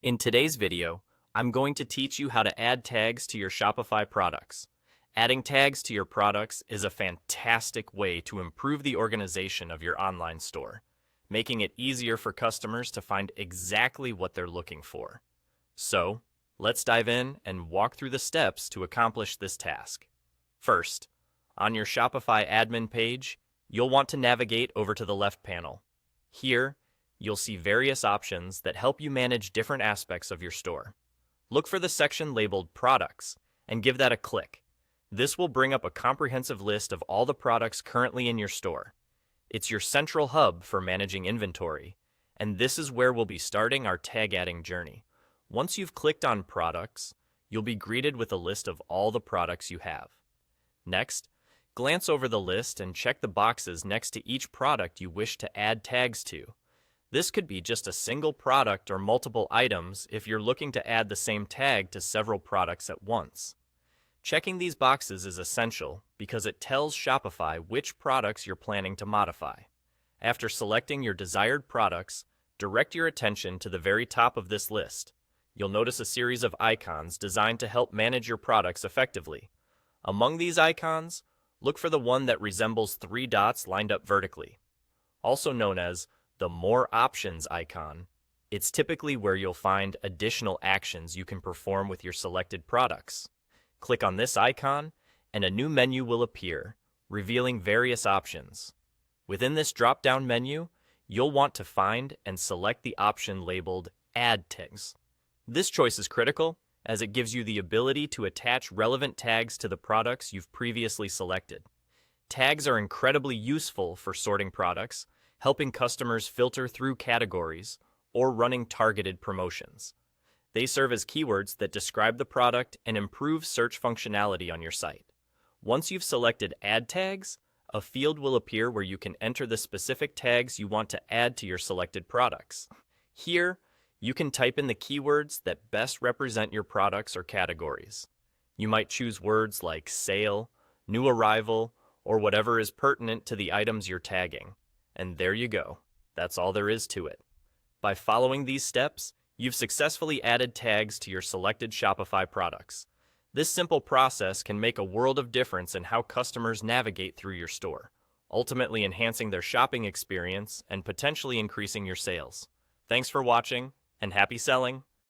In today's video, I'm going to teach you how to add tags to your Shopify products. Adding tags to your products is a fantastic way to improve the organization of your online store, making it easier for customers to find exactly what they're looking for. So, let's dive in and walk through the steps to accomplish this task. First, on your Shopify admin page, you'll want to navigate over to the left panel. Here, you'll see various options that help you manage different aspects of your store. Look for the section labeled Products and give that a click. This will bring up a comprehensive list of all the products currently in your store. It's your central hub for managing inventory, and this is where we'll be starting our tag adding journey. Once you've clicked on Products, you'll be greeted with a list of all the products you have. Next, glance over the list and check the boxes next to each product you wish to add tags to. This could be just a single product or multiple items if you're looking to add the same tag to several products at once. Checking these boxes is essential because it tells Shopify which products you're planning to modify. After selecting your desired products, direct your attention to the very top of this list. You'll notice a series of icons designed to help manage your products effectively. Among these icons, look for the one that resembles three dots lined up vertically, also known as the More Options icon. It's typically where you'll find additional actions you can perform with your selected products. Click on this icon, and a new menu will appear, revealing various options. Within this drop-down menu, you'll want to find and select the option labeled Add Tags. This choice is critical, as it gives you the ability to attach relevant tags to the products you've previously selected. Tags are incredibly useful for sorting products, helping customers filter through categories, or running targeted promotions. They serve as keywords that describe the product and improve search functionality on your site. Once you've selected Add Tags, a field will appear where you can enter the specific tags you want to add to your selected products. Here, you can type in the keywords that best represent your products or categories. You might choose words like sale, new arrival, or whatever is pertinent to the items you're tagging. And there you go. That's all there is to it. By following these steps, you've successfully added tags to your selected Shopify products. This simple process can make a world of difference in how customers navigate through your store, ultimately enhancing their shopping experience and potentially increasing your sales. Thanks for watching, and happy selling!